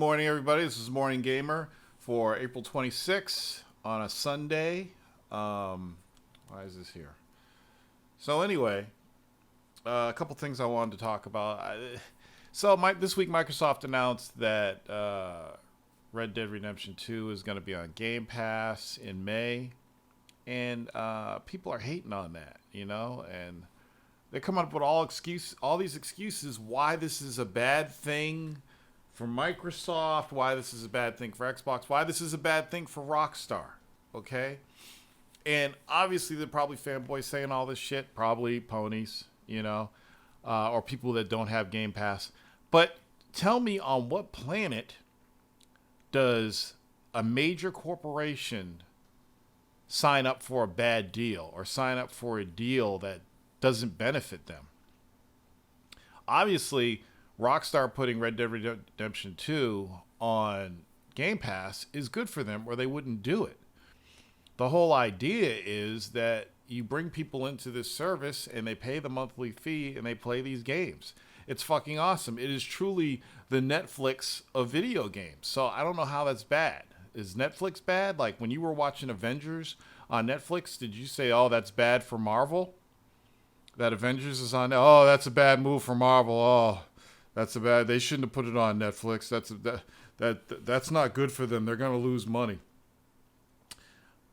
morning, everybody. This is Morning Gamer for April 26th on a Sunday. Why is this here? So anyway, a couple things I wanted to talk about. This week Microsoft announced that Red Dead Redemption 2 is going to be on Game Pass in May. And people are hating on that, and they come up with all these excuses why this is a bad thing for Microsoft, why this is a bad thing for Xbox, why this is a bad thing for Rockstar, okay? And obviously they're probably fanboys saying all this shit, probably ponies, or people that don't have Game Pass. But tell me, on what planet does a major corporation sign up for a bad deal or sign up for a deal that doesn't benefit them? Obviously, Rockstar putting Red Dead Redemption 2 on Game Pass is good for them, or they wouldn't do it. The whole idea is that you bring people into this service and they pay the monthly fee and they play these games. It's fucking awesome. It is truly the Netflix of video games. So I don't know how that's bad. Is Netflix bad? Like when you were watching Avengers on Netflix, did you say, oh, that's bad for Marvel? That Avengers is on, oh, that's a bad move for Marvel. Oh, they shouldn't have put it on Netflix. That's not good for them. They're going to lose money.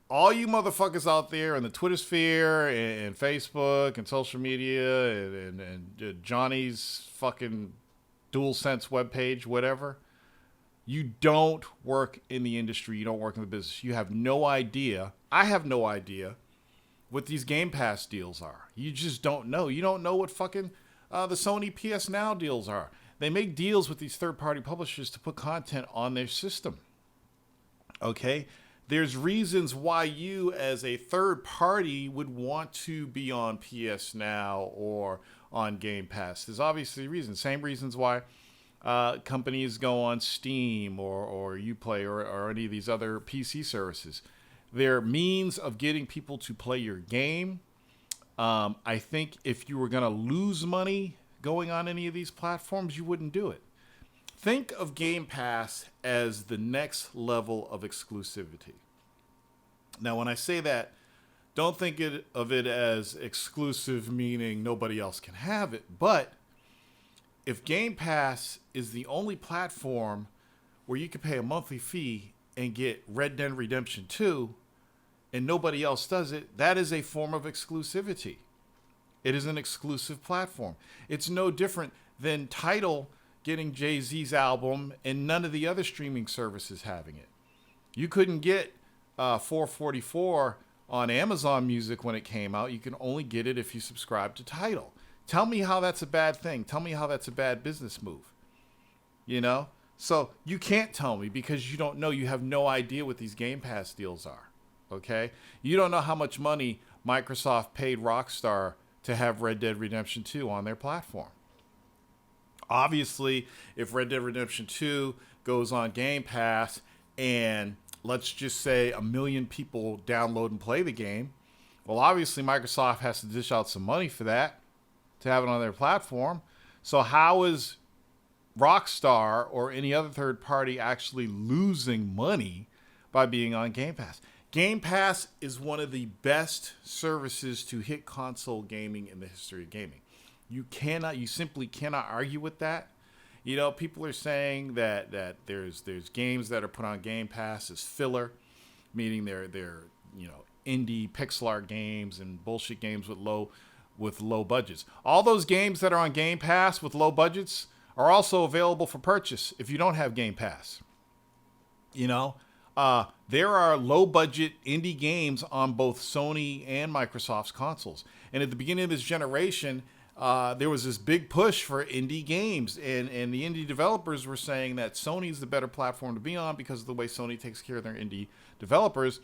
All you motherfuckers out there in the Twitter sphere and Facebook and social media and Johnny's fucking DualSense webpage, whatever, you don't work in the industry. You don't work in the business. You have no idea. I have no idea what these Game Pass deals are. You just don't know. You don't know what fucking the Sony PS Now deals are. They make deals with these third-party publishers to put content on their system. Okay? There's reasons why you, as a third party, would want to be on PS Now or on Game Pass. There's obviously reasons. Same reasons why companies go on Steam or Uplay or any of these other PC services. They're means of getting people to play your game. I think if you were going to lose money going on any of these platforms, you wouldn't do it. Think of Game Pass as the next level of exclusivity. Now, when I say that, don't think of it as exclusive, meaning nobody else can have it. But if Game Pass is the only platform where you can pay a monthly fee and get Red Dead Redemption 2 and nobody else does it, that is a form of exclusivity. It is an exclusive platform. It's no different than Tidal getting Jay-Z's album and none of the other streaming services having it. You couldn't get 444 on Amazon Music when it came out. You can only get it if you subscribe to Tidal. Tell me how that's a bad thing. Tell me how that's a bad business move. So you can't tell me because you don't know. You have no idea what these Game Pass deals are. Okay? You don't know how much money Microsoft paid Rockstar to have Red Dead Redemption 2 on their platform. Obviously, if Red Dead Redemption 2 goes on Game Pass and let's just say 1 million people download and play the game, well, obviously Microsoft has to dish out some money for that to have it on their platform. So how is Rockstar or any other third party actually losing money by being on Game Pass? Game Pass is one of the best services to hit console gaming in the history of gaming. You simply cannot argue with that. People are saying that there's games that are put on Game Pass as filler, meaning they're indie pixel art games and bullshit games with low budgets. All those games that are on Game Pass with low budgets are also available for purchase if you don't have Game Pass. There are low-budget indie games on both Sony and Microsoft's consoles. And at the beginning of this generation, there was this big push for indie games. And the indie developers were saying that Sony's the better platform to be on because of the way Sony takes care of their indie developers.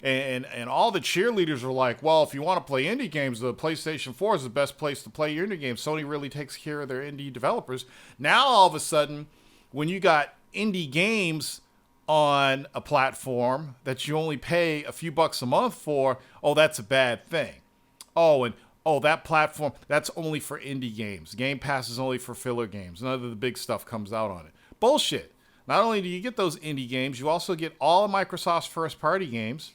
And all the cheerleaders were like, well, if you want to play indie games, the PlayStation 4 is the best place to play your indie games. Sony really takes care of their indie developers. Now, all of a sudden, when you got indie games on a platform that you only pay a few bucks a month for, oh, that's a bad thing. That platform, that's only for indie games. Game Pass is only for filler games. None of the big stuff comes out on it. Bullshit. Not only do you get those indie games, you also get all of Microsoft's first-party games.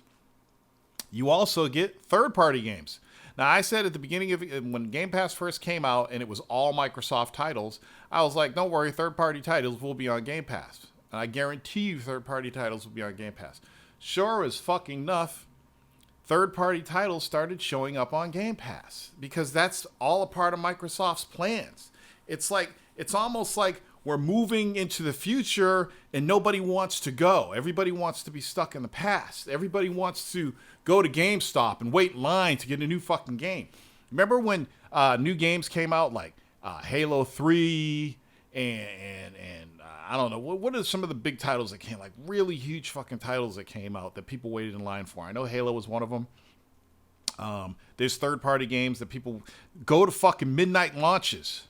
You also get third-party games. Now, I said at the beginning of when Game Pass first came out and it was all Microsoft titles, I was like, don't worry, third-party titles will be on Game Pass. And I guarantee you third-party titles will be on Game Pass. Sure as fucking enough, third-party titles started showing up on Game Pass because that's all a part of Microsoft's plans. It's almost like we're moving into the future and nobody wants to go. Everybody wants to be stuck in the past. Everybody wants to go to GameStop and wait in line to get a new fucking game. Remember when new games came out like Halo 3 and I don't know, what are some of the big titles that came, like really huge fucking titles that came out that people waited in line for? I know Halo was one of them. There's third-party games that people go to fucking midnight launches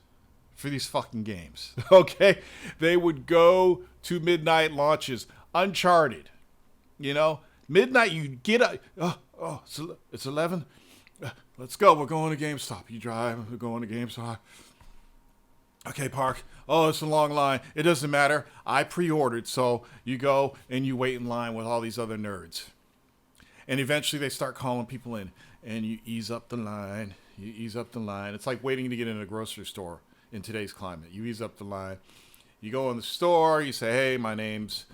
for these fucking games, okay? They would go to midnight launches. Uncharted, midnight, you get up, it's 11, let's go, we're going to GameStop. You drive, we're going to GameStop. Okay, park. Oh, it's a long line. It doesn't matter. I pre-ordered, so you go and you wait in line with all these other nerds. And eventually they start calling people in, and you ease up the line. It's like waiting to get in a grocery store in today's climate. You ease up the line. You go in the store. You say, hey, my name's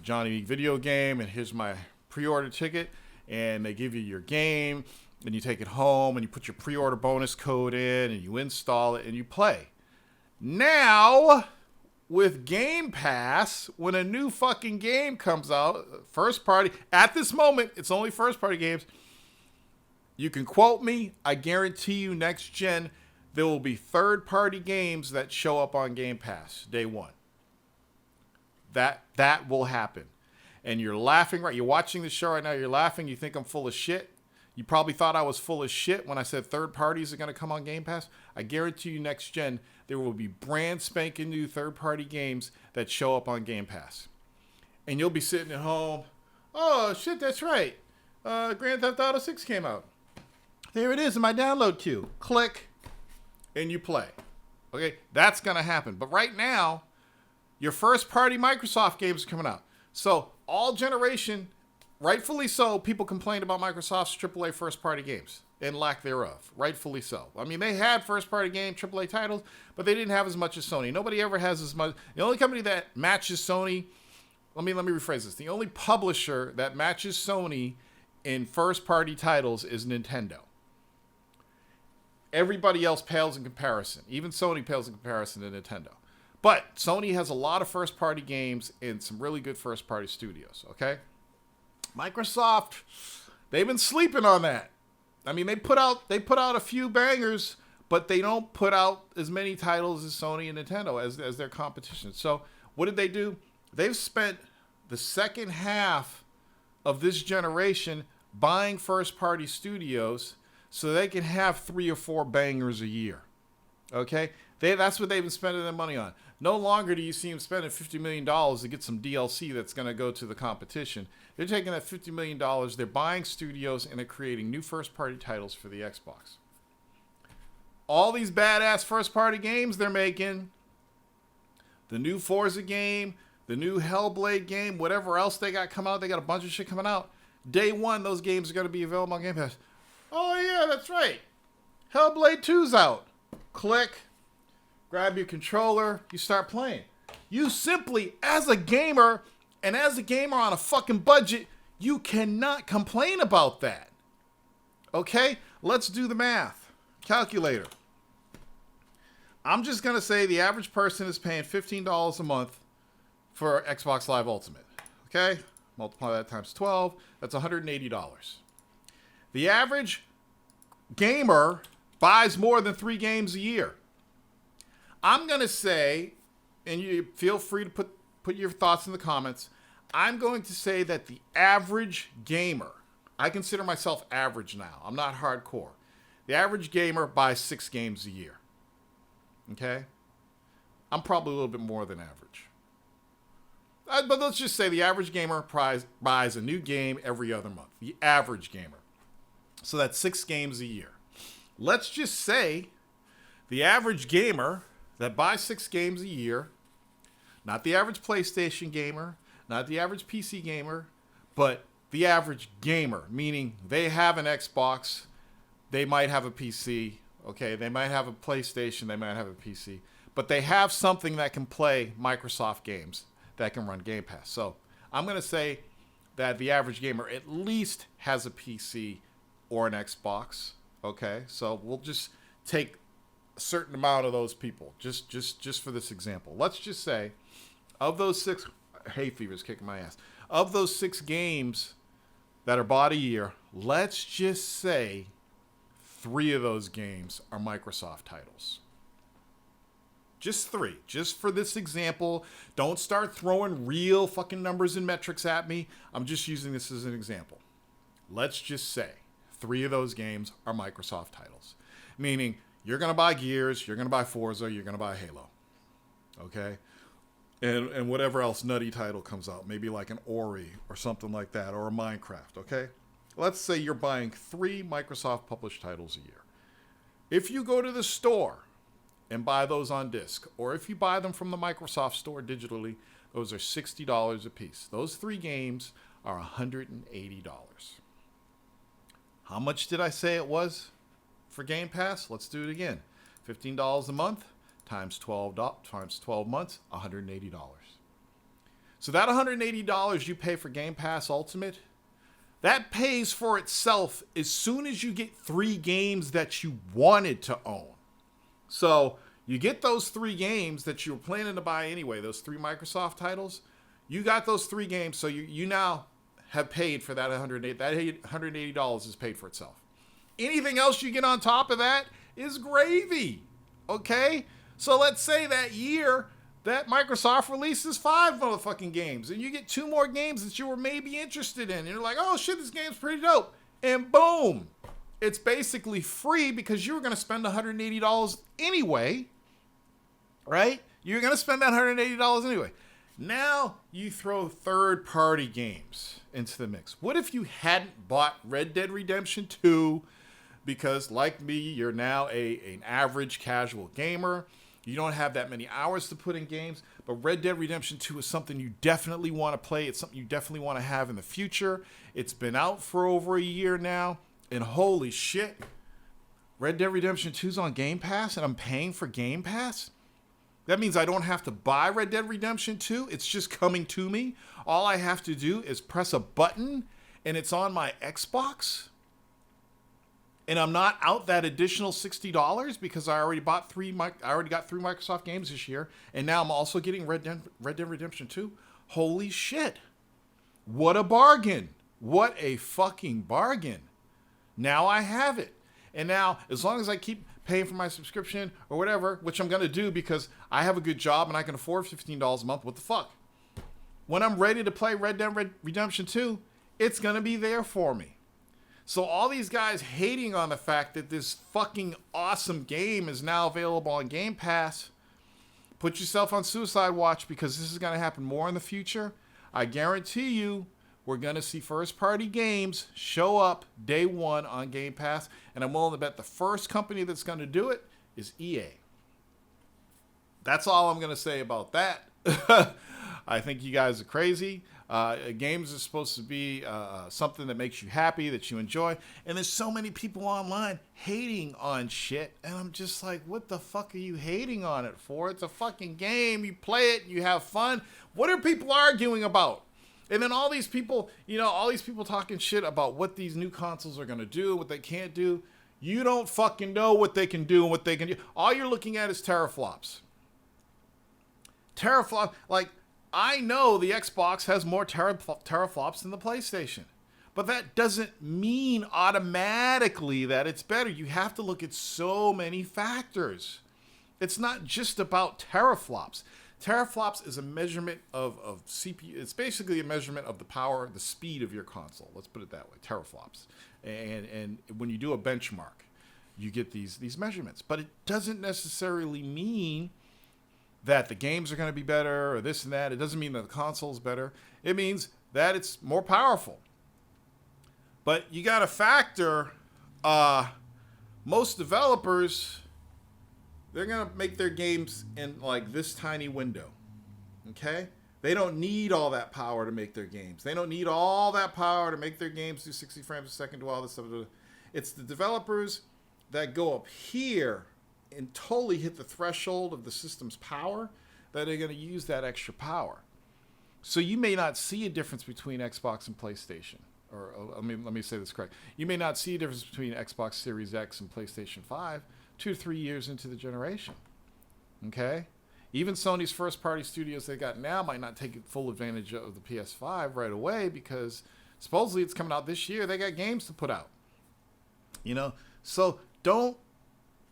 Johnny Video Game, and here's my pre-order ticket. And they give you your game, and you take it home, and you put your pre-order bonus code in, and you install it, and you play. Now, with Game Pass, when a new fucking game comes out, first party, at this moment, it's only first party games. You can quote me. I guarantee you next gen, there will be third party games that show up on Game Pass day one. That will happen. And you're laughing, right? You're watching the show right now. You're laughing. You think I'm full of shit. You probably thought I was full of shit when I said third parties are going to come on Game Pass. I guarantee you next gen, there will be brand spanking new third-party games that show up on Game Pass. And you'll be sitting at home. Oh, shit, that's right. Grand Theft Auto 6 came out. There it is in my download queue. Click, and you play. Okay, that's going to happen. But right now, your first-party Microsoft games are coming out. So all generation, rightfully so, people complained about Microsoft's AAA first-party games and lack thereof. Rightfully so. I mean, they had first-party game AAA titles, but they didn't have as much as Sony. Nobody ever has as much. The only company that matches Sony, let me rephrase this. The only publisher that matches Sony in first-party titles is Nintendo. Everybody else pales in comparison. Even Sony pales in comparison to Nintendo. But Sony has a lot of first-party games and some really good first-party studios, okay? Microsoft, they've been sleeping on that. I mean, they put out a few bangers, but they don't put out as many titles as Sony and Nintendo as their competition. So what did they do? They've spent the second half of this generation buying first-party studios so they can have 3 or 4 bangers a year. Okay? That's what they've been spending their money on. No longer do you see them spending $50 million to get some DLC that's going to go to the competition. They're taking that $50 million, they're buying studios, and they're creating new first-party titles for the Xbox. All these badass first-party games they're making, the new Forza game, the new Hellblade game, whatever else they got coming out, they got a bunch of shit coming out. Day one, those games are going to be available on Game Pass. Oh, yeah, that's right. Hellblade 2's out. Click. Grab your controller. You start playing. You simply, as a gamer, and as a gamer on a fucking budget, you cannot complain about that. Okay? Let's do the math. Calculator. I'm just going to say the average person is paying $15 a month for Xbox Live Ultimate. Okay? Multiply that times 12. That's $180. The average gamer buys more than 3 games a year. I'm going to say, and you feel free to put your thoughts in the comments, I'm going to say that the average gamer, I consider myself average now. I'm not hardcore. The average gamer buys 6 games a year. Okay? I'm probably a little bit more than average. But let's just say the average gamer buys a new game every other month. The average gamer. So that's 6 games a year. Let's just say the average gamer that buys 6 games a year, Not the average PlayStation gamer, not the average PC gamer, but the average gamer, meaning they have an Xbox, they might have a PC, okay, they might have a PlayStation, they might have a PC, but they have something that can play Microsoft games that can run Game Pass. So I'm going to say that the average gamer at least has a PC or an Xbox, okay? So we'll just take a certain amount of those people, just for this example. Let's just say, of those 6, hay fever's kicking my ass, of those 6 games that are bought a year, let's just say 3 of those games are Microsoft titles. Just 3. Just for this example. Don't start throwing real fucking numbers and metrics at me. I'm just using this as an example. Let's just say 3 of those games are Microsoft titles. Meaning, you're going to buy Gears, you're going to buy Forza, you're going to buy Halo. Okay? And whatever else nutty title comes out. Maybe like an Ori or something like that, or a Minecraft, okay? Let's say you're buying 3 Microsoft published titles a year. If you go to the store and buy those on disc, or if you buy them from the Microsoft store digitally, those are $60 a piece. Those 3 games are $180. How much did I say it was for Game Pass? Let's do it again. $15 a month times 12 months, $180. So that $180 you pay for Game Pass Ultimate, that pays for itself as soon as you get 3 games that you wanted to own. So you get those 3 games that you were planning to buy anyway, those 3 Microsoft titles. You got those 3 games, so you now have paid for that $180. That $180 is paid for itself. Anything else you get on top of that is gravy, okay? So let's say that year that Microsoft releases 5 motherfucking games, and you get 2 more games that you were maybe interested in. And you're like, oh shit, this game's pretty dope. And boom, it's basically free because you were going to spend $180 anyway, right? You're going to spend that $180 anyway. Now you throw third-party games into the mix. What if you hadn't bought Red Dead Redemption 2 because, like me, you're now an average casual gamer? You don't have that many hours to put in games, but Red Dead Redemption 2 is something you definitely want to play. It's something you definitely want to have in the future. It's been out for over a year now, and holy shit, Red Dead Redemption 2 is on Game Pass, and I'm paying for Game Pass? That means I don't have to buy Red Dead Redemption 2. It's just coming to me. All I have to do is press a button, and it's on my Xbox. And I'm not out that additional $60 because I already got 3 Microsoft games this year, and now I'm also getting Red Dead Redemption 2. Holy shit. What a bargain. What a fucking bargain. Now I have it. And now, as long as I keep paying for my subscription or whatever, which I'm going to do because I have a good job and I can afford $15 a month, what the fuck? When I'm ready to play Red Dead Redemption 2, it's going to be there for me. So all these guys hating on the fact that this fucking awesome game is now available on Game Pass, put yourself on suicide watch because this is going to happen more in the future. I guarantee you we're going to see first-party games show up day 1 on Game Pass, and I'm willing to bet the first company that's going to do it is EA. That's all I'm going to say about that. I think you guys are crazy. Games are supposed to be something that makes you happy, that you enjoy. And there's so many people online hating on shit. And I'm just like, what the fuck are you hating on it for? It's a fucking game. You play it. You have fun. What are people arguing about? And then all these people, talking shit about what these new consoles are going to do, what they can't do. You don't fucking know what they can do and what they can do. All you're looking at is teraflops. I know the Xbox has more teraflops than the PlayStation, but that doesn't mean automatically that it's better. You have to look at so many factors. It's not just about teraflops. Teraflops is a measurement of CPU. It's basically a measurement of the power, the speed of your console. Let's put it that way, teraflops. And when you do a benchmark, you get these measurements. But it doesn't necessarily mean that the games are going to be better or this and that. It doesn't mean that the console is better. It means that it's more powerful. But you got to factor, most developers, they're going to make their games in like this tiny window. Okay? They don't need all that power to make their games. They don't need all that power to make their games do 60 frames a second, do all this stuff. It's the developers that go up here and totally hit the threshold of the system's power that are going to use that extra power. So you may not see a difference between Xbox and PlayStation. Or let me say this correct. You may not see a difference between Xbox Series X and PlayStation 5 2 to 3 years into the generation. Okay? Even Sony's first-party studios they got now might not take full advantage of the PS5 right away because supposedly it's coming out this year. They got games to put out. You know? So don't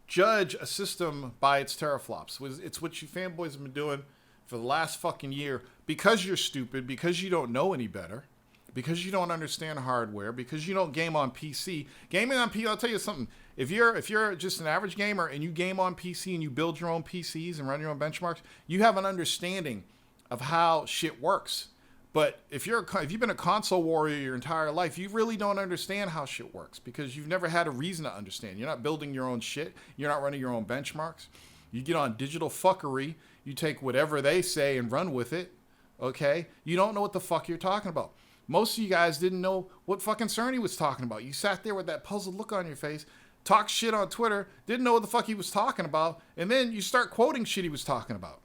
judge a system by its teraflops. It's what you fanboys have been doing for the last fucking year because you're stupid, because you don't know any better, because you don't understand hardware, because you don't game on PC. Gaming on PC, I'll tell you something. If you're just an average gamer and you game on PC and you build your own PCs and run your own benchmarks, you have an understanding of how shit works. But if you've been a console warrior your entire life, you really don't understand how shit works because you've never had a reason to understand. You're not building your own shit. You're not running your own benchmarks. You get on digital fuckery. You take whatever they say and run with it. Okay? You don't know what the fuck you're talking about. Most of you guys didn't know what fucking Cerny was talking about. You sat there with that puzzled look on your face, talked shit on Twitter, didn't know what the fuck he was talking about, and then you start quoting shit he was talking about.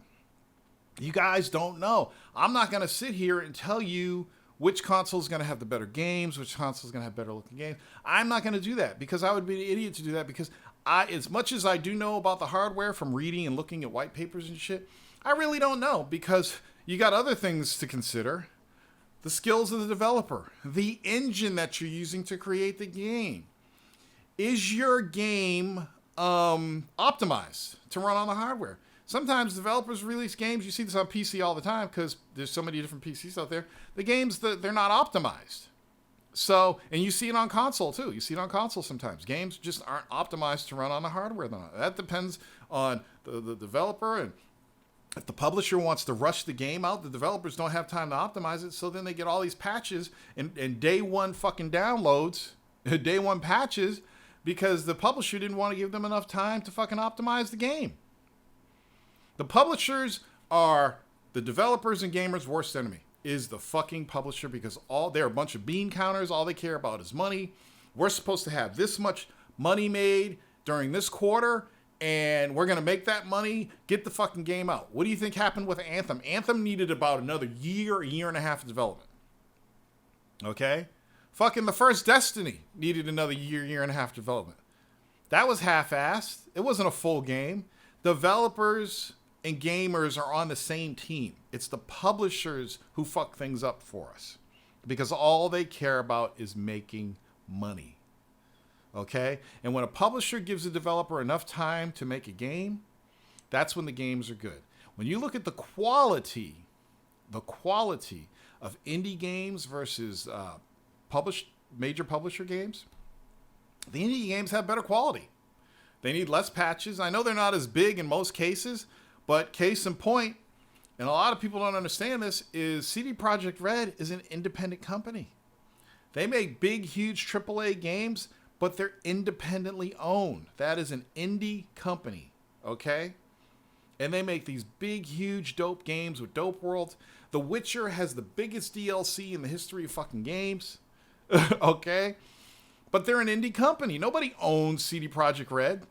You guys don't know. I'm not going to sit here and tell you which console is going to have the better games, which console is going to have better looking games. I'm not going to do that because I would be an idiot to do that because as much as I do know about the hardware from reading and looking at white papers and shit, I really don't know because you got other things to consider. The skills of the developer, the engine that you're using to create the game. Is your game optimized to run on the hardware? Sometimes developers release games, you see this on PC all the time because there's so many different PCs out there. The games, they're not optimized. So, and you see it on console too. You see it on console sometimes. Games just aren't optimized to run on the hardware. That depends on the developer, and if the publisher wants to rush the game out, the developers don't have time to optimize it, so then they get all these patches and day one fucking downloads, day one patches, because the publisher didn't want to give them enough time to fucking optimize the game. The publishers are the developers and gamers' worst enemy, is the fucking publisher, because they're a bunch of bean counters. All they care about is money. We're supposed to have this much money made during this quarter, and we're going to make that money, get the fucking game out. What do you think happened with Anthem? Anthem needed about another year and a half of development. Okay? Fucking the first Destiny needed another year and a half of development. That was half-assed. It wasn't a full game. Developers and gamers are on the same team. It's the publishers who fuck things up for us because all they care about is making money. Okay? And when a publisher gives a developer enough time to make a game, that's when the games are good. When you look at the quality of indie games versus major publisher games, the indie games have better quality. They need less patches. I know they're not as big in most cases, but case in point, and a lot of people don't understand this, is CD Projekt Red is an independent company. They make big, huge AAA games, but they're independently owned. That is an indie company, okay? And they make these big, huge, dope games with dope worlds. The Witcher has the biggest DLC in the history of fucking games, okay? But they're an indie company. Nobody owns CD Projekt Red,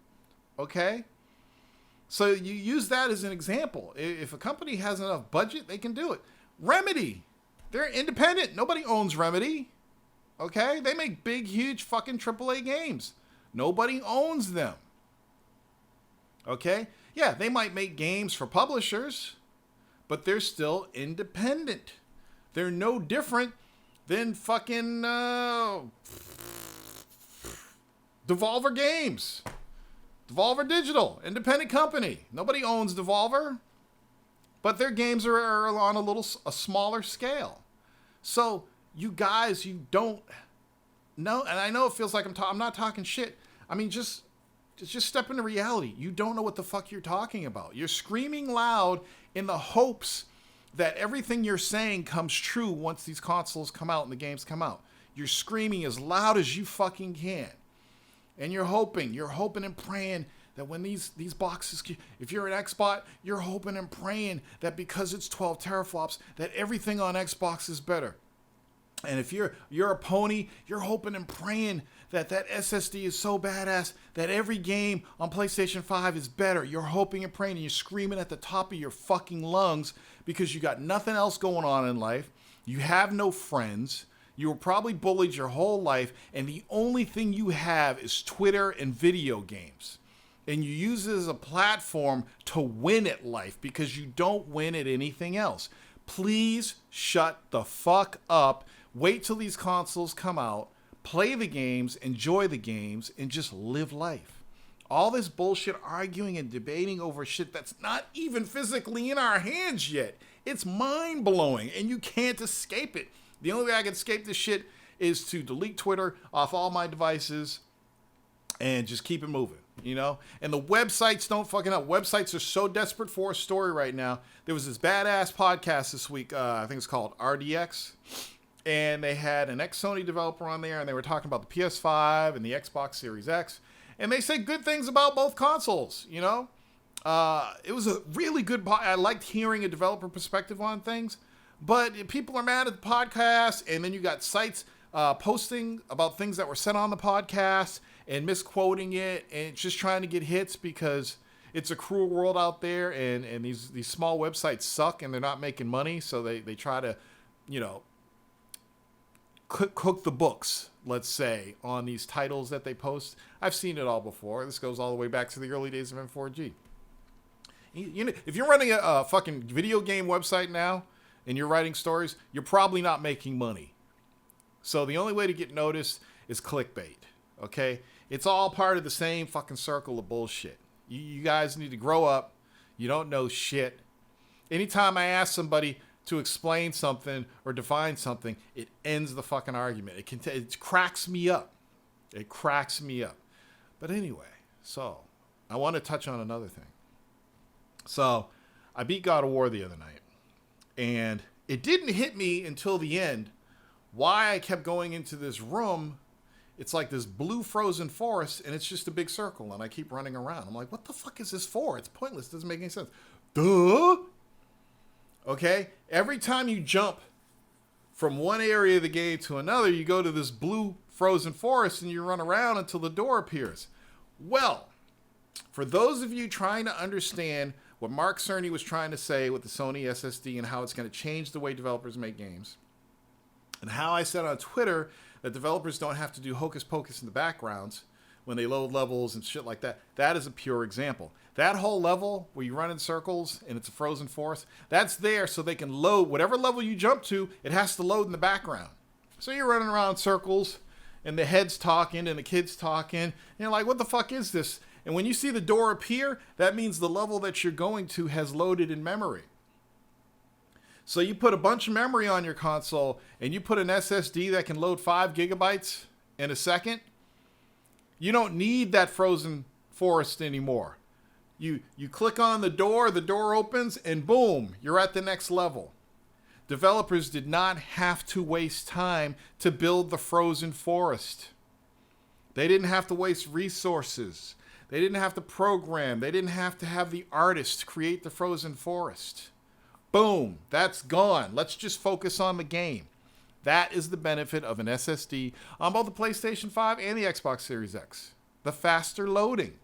okay? So you use that as an example. If a company has enough budget, they can do it. Remedy, they're independent. Nobody owns Remedy. Okay? They make big, huge fucking AAA games. Nobody owns them. Okay? Yeah, they might make games for publishers, but they're still independent. They're no different than fucking Devolver Games. Devolver Digital, independent company. Nobody owns Devolver, but their games are on a smaller scale. So you guys, you don't know, and I know it feels like I'm not talking shit. I mean, just step into reality. You don't know what the fuck you're talking about. You're screaming loud in the hopes that everything you're saying comes true once these consoles come out and the games come out. You're screaming as loud as you fucking can. And you're hoping and praying that when these boxes, if you're an Xbot, you're hoping and praying that because it's 12 teraflops, that everything on Xbox is better. And if you're a pony, you're hoping and praying that SSD is so badass that every game on PlayStation 5 is better. You're hoping and praying and you're screaming at the top of your fucking lungs because you got nothing else going on in life. You have no friends. You were probably bullied your whole life, and the only thing you have is Twitter and video games. And you use it as a platform to win at life because you don't win at anything else. Please shut the fuck up. Wait till these consoles come out. Play the games, enjoy the games, and just live life. All this bullshit arguing and debating over shit that's not even physically in our hands yet. It's mind-blowing, and you can't escape it. The only way I can escape this shit is to delete Twitter off all my devices and just keep it moving, you know? And the websites don't fucking up. Websites are so desperate for a story right now. There was this badass podcast this week, I think it's called RDX, and they had an ex-Sony developer on there, and they were talking about the PS5 and the Xbox Series X, and they said good things about both consoles, you know? It was a really good I liked hearing a developer perspective on things. But people are mad at the podcast, and then you got sites posting about things that were said on the podcast and misquoting it, and just trying to get hits because it's a cruel world out there, and these small websites suck, and they're not making money, so they try to, you know, cook the books, let's say, on these titles that they post. I've seen it all before. This goes all the way back to the early days of M4G. You know, if you're running a fucking video game website now, and you're writing stories, you're probably not making money. So the only way to get noticed is clickbait, okay? It's all part of the same fucking circle of bullshit. You guys need to grow up. You don't know shit. Anytime I ask somebody to explain something or define something, it ends the fucking argument. It cracks me up. It cracks me up. But anyway, so I want to touch on another thing. So I beat God of War the other night. And it didn't hit me until the end why I kept going into this room. It's like this blue frozen forest, and it's just a big circle, and I keep running around. I'm like, what the fuck is this for? It's pointless. It doesn't make any sense. Duh! Okay? Every time you jump from one area of the game to another, you go to this blue frozen forest, and you run around until the door appears. Well, for those of you trying to understand what Mark Cerny was trying to say with the Sony SSD and how it's going to change the way developers make games, and how I said on Twitter that developers don't have to do hocus pocus in the backgrounds when they load levels and shit like that, that is a pure example. That whole level where you run in circles and it's a frozen forest, that's there so they can load whatever level you jump to, it has to load in the background. So you're running around in circles and the head's talking and the kid's talking, and you're like, what the fuck is this? And when you see the door appear, that means the level that you're going to has loaded in memory. So you put a bunch of memory on your console and you put an SSD that can load 5 gigabytes in a second. You don't need that frozen forest anymore. You click on the door opens, and boom, you're at the next level. Developers did not have to waste time to build the frozen forest. They didn't have to waste resources. They didn't have to program. They didn't have to have the artist create the frozen forest. Boom, that's gone. Let's just focus on the game. That is the benefit of an SSD on both the PlayStation 5 and the Xbox Series X. The faster loading.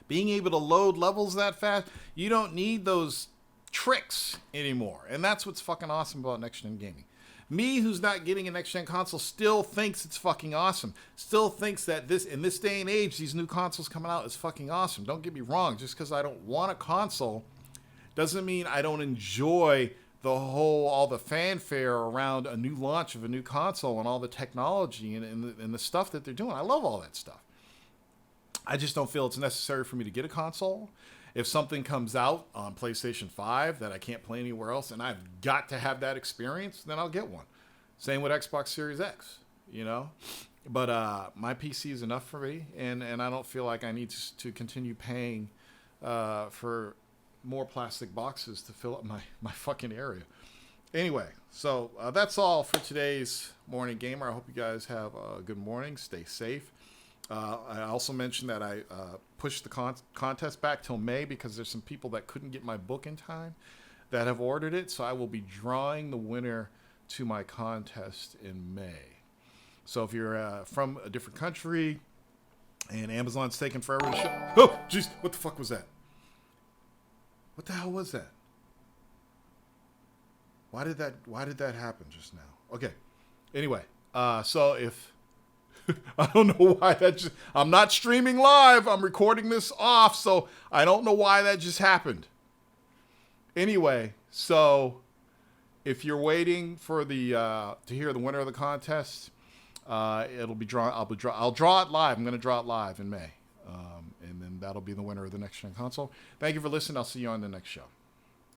Being able to load levels that fast, you don't need those tricks anymore. And that's what's fucking awesome about next-gen gaming. Me, who's not getting a next-gen console, still thinks it's fucking awesome. Still thinks that in this day and age, these new consoles coming out is fucking awesome. Don't get me wrong. Just because I don't want a console doesn't mean I don't enjoy all the fanfare around a new launch of a new console and all the technology and the stuff that they're doing. I love all that stuff. I just don't feel it's necessary for me to get a console. If something comes out on PlayStation 5 that I can't play anywhere else and I've got to have that experience, then I'll get one. Same with Xbox Series X, you know? But my PC is enough for me, and I don't feel like I need to continue paying for more plastic boxes to fill up my fucking area. Anyway, so that's all for today's Morning Gamer. I hope you guys have a good morning. Stay safe. I also mentioned that I pushed the contest back till May because there's some people that couldn't get my book in time that have ordered it. So I will be drawing the winner to my contest in May. So if you're from a different country and Amazon's taking forever to ship... Oh, jeez, what the fuck was that? What the hell was that? Why did that happen just now? Okay. Anyway, so if... I don't know why that just... I'm not streaming live. I'm recording this off, so I don't know why that just happened. Anyway, so if you're waiting for the to hear the winner of the contest, it'll be drawn. I'll draw it live. I'm going to draw it live in May, and then that'll be the winner of the next gen console. Thank you for listening. I'll see you on the next show.